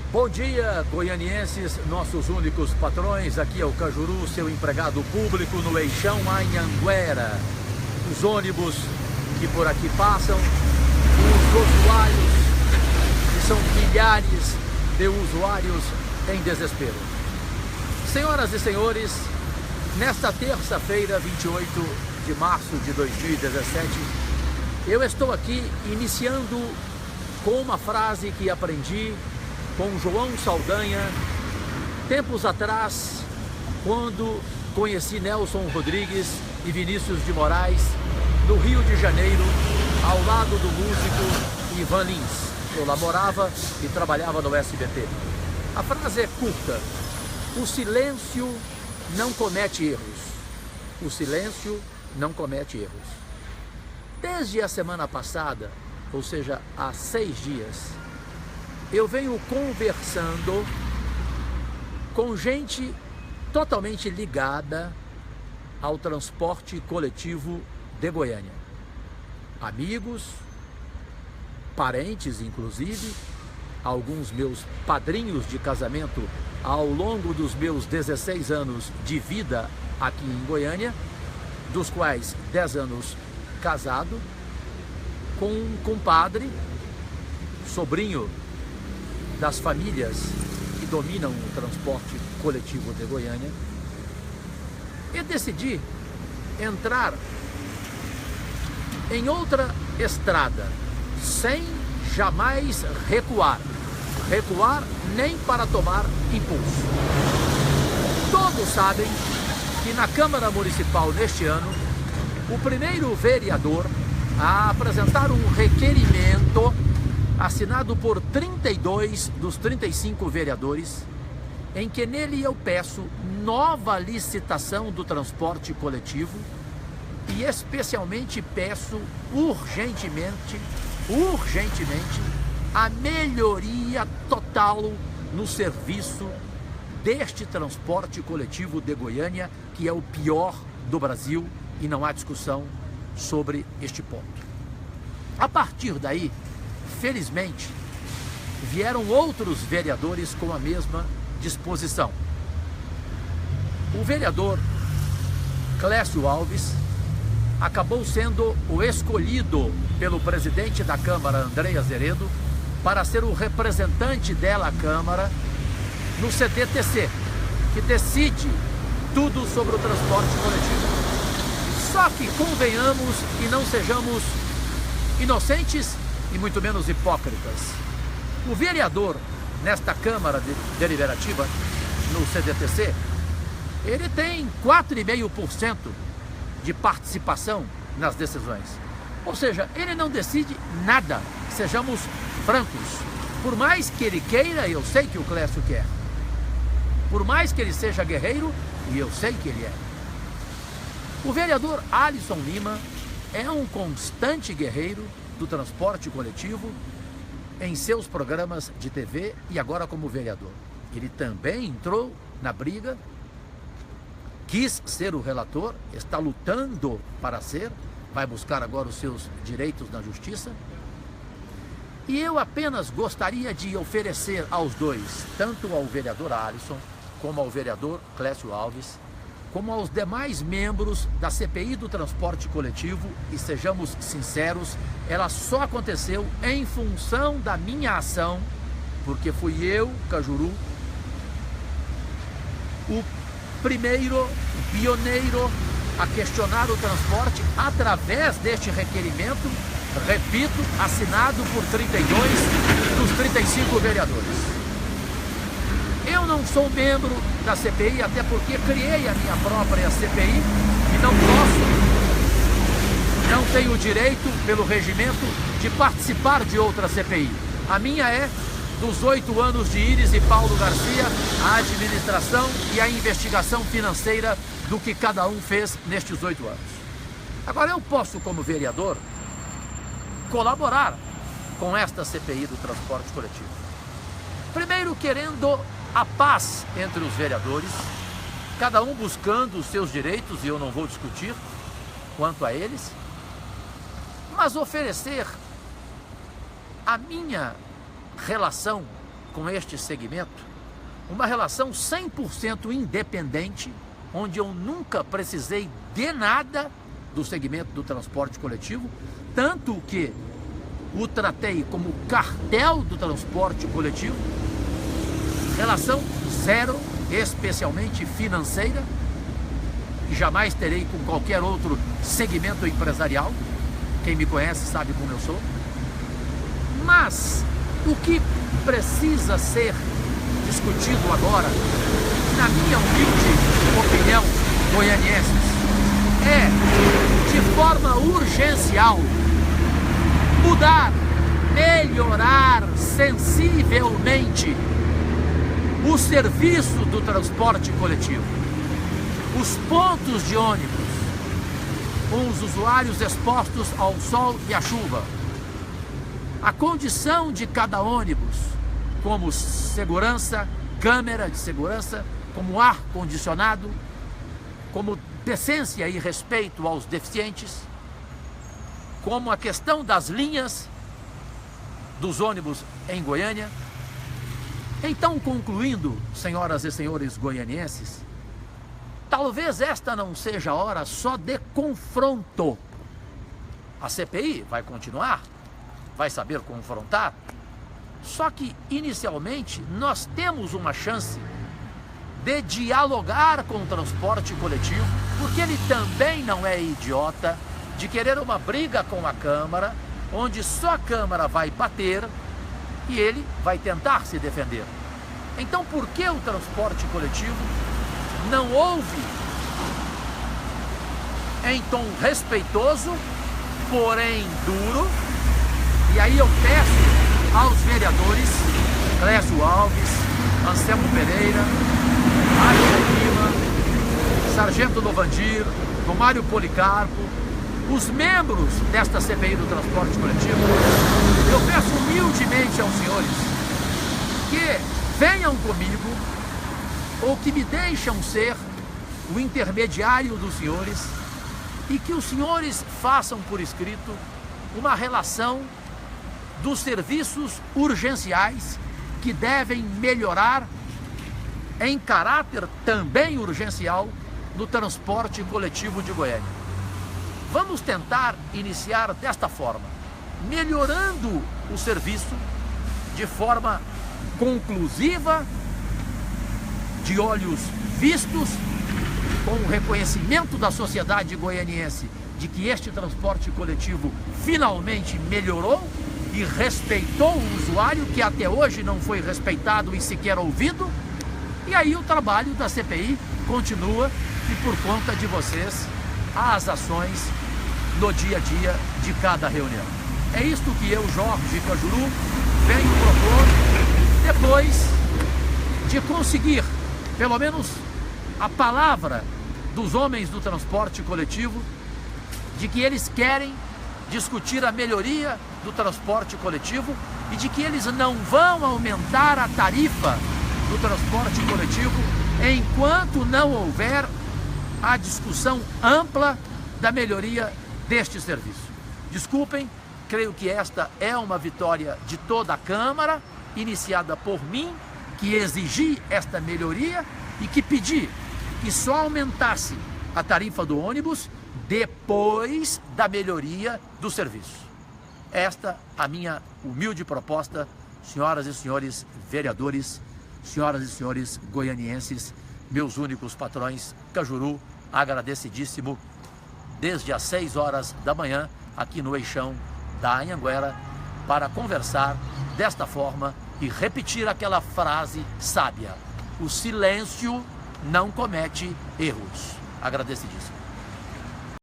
Bom dia, goianienses, nossos únicos patrões. Aqui é o Cajuru, seu empregado público no eixão Anhanguera. Os ônibus que por aqui passam, os usuários, que são milhares de usuários em desespero. Senhoras e senhores, nesta terça-feira, 28 de março de 2017, eu estou aqui iniciando com uma frase que aprendi com João Saldanha, tempos atrás, quando conheci Nelson Rodrigues e Vinícius de Moraes, no Rio de Janeiro, ao lado do músico Ivan Lins. Eu lá morava e trabalhava no SBT. A frase é curta: o silêncio não comete erros. O silêncio não comete erros. Desde a semana passada, ou seja, há 6 dias, eu venho conversando com gente totalmente ligada ao transporte coletivo de Goiânia. Amigos, parentes inclusive, alguns meus padrinhos de casamento ao longo dos meus 16 anos de vida aqui em Goiânia, dos quais 10 anos casado, com um compadre, sobrinho das famílias que dominam o transporte coletivo de Goiânia, e decidi entrar em outra estrada, sem jamais recuar nem para tomar impulso. Todos sabem que na Câmara Municipal neste ano, o primeiro vereador a apresentar um requerimento assinado por 32 dos 35 vereadores, em que nele eu peço nova licitação do transporte coletivo e especialmente peço urgentemente, a melhoria total no serviço deste transporte coletivo de Goiânia, que é o pior do Brasil e não há discussão sobre este ponto. A partir daí, felizmente, vieram outros vereadores com a mesma disposição. O vereador Clécio Alves acabou sendo o escolhido pelo presidente da Câmara, André Azeredo, para ser o representante dela à Câmara no CDTC, que decide tudo sobre o transporte coletivo. Só que convenhamos e não sejamos inocentes e muito menos hipócritas. O vereador nesta Câmara Deliberativa, no CDTC, ele tem 4,5% de participação nas decisões. Ou seja, ele não decide nada, sejamos francos. Por mais que ele queira, eu sei que o Clécio quer. Por mais que ele seja guerreiro, e eu sei que ele é. O vereador Alisson Lima é um constante guerreiro do transporte coletivo em seus programas de TV e agora como vereador. Ele também entrou na briga, quis ser o relator, está lutando para ser, vai buscar agora os seus direitos na justiça. E eu apenas gostaria de oferecer aos dois, tanto ao vereador Alisson, como ao vereador Clécio Alves, como aos demais membros da CPI do transporte coletivo, e sejamos sinceros, ela só aconteceu em função da minha ação, porque fui eu, Cajuru, o primeiro, o pioneiro a questionar o transporte através deste requerimento, repito, assinado por 32 dos 35 vereadores. Eu não sou membro da CPI, até porque criei a minha própria CPI e não tenho o direito, pelo regimento, de participar de outra CPI. A minha é dos 8 anos de Iris e Paulo Garcia, a administração e a investigação financeira do que cada um fez nestes 8 anos. Agora, eu posso, como vereador, colaborar com esta CPI do transporte coletivo. Primeiro, querendo a paz entre os vereadores, cada um buscando os seus direitos, e eu não vou discutir quanto a eles, mas oferecer a minha relação com este segmento uma relação 100% independente, onde eu nunca precisei de nada do segmento do transporte coletivo, tanto que o tratei como cartel do transporte coletivo, relação zero, especialmente financeira, que jamais terei com qualquer outro segmento empresarial. Quem me conhece sabe como eu sou. Mas o que precisa ser discutido agora, na minha humilde opinião, goianienses, é de forma urgencial mudar, melhorar sensivelmente o serviço do transporte coletivo, os pontos de ônibus, com os usuários expostos ao sol e à chuva, a condição de cada ônibus, como segurança, câmera de segurança, como ar-condicionado, como decência e respeito aos deficientes, como a questão das linhas dos ônibus em Goiânia. Então, concluindo, senhoras e senhores goianienses, talvez esta não seja a hora só de confronto. A CPI vai continuar, vai saber confrontar, só que inicialmente nós temos uma chance de dialogar com o transporte coletivo, porque ele também não é idiota de querer uma briga com a Câmara, onde só a Câmara vai bater e ele vai tentar se defender. Então, por que o transporte coletivo não ouve em tom respeitoso, porém duro? E aí eu peço aos vereadores Clécio Alves, Anselmo Pereira, Mário Lima, Sargento Lovandir, Romário Policarpo, os membros desta CPI do transporte coletivo, eu peço humildemente aos senhores que venham comigo, ou que me deixam ser o intermediário dos senhores, e que os senhores façam por escrito uma relação dos serviços urgenciais que devem melhorar em caráter também urgencial no transporte coletivo de Goiânia. Vamos tentar iniciar desta forma, melhorando o serviço de forma conclusiva, de olhos vistos, com o reconhecimento da sociedade goianiense de que este transporte coletivo finalmente melhorou e respeitou o usuário, que até hoje não foi respeitado e sequer ouvido. E aí o trabalho da CPI continua, e por conta de vocês, as ações no dia a dia de cada reunião. É isto que eu, Jorge Cajuru, venho propor, depois de conseguir, pelo menos, a palavra dos homens do transporte coletivo, de que eles querem discutir a melhoria do transporte coletivo e de que eles não vão aumentar a tarifa do transporte coletivo enquanto não houver a discussão ampla da melhoria deste serviço. Desculpem, creio que esta é uma vitória de toda a Câmara, iniciada por mim, que exigi esta melhoria e que pedi que só aumentasse a tarifa do ônibus depois da melhoria do serviço. Esta a minha humilde proposta, senhoras e senhores vereadores, senhoras e senhores goianienses, meus únicos patrões. Cajuru, agradecidíssimo, desde as 6 horas da manhã, aqui no Eixão da Anhanguera, para conversar desta forma e repetir aquela frase sábia: o silêncio não comete erros. Agradecidíssimo.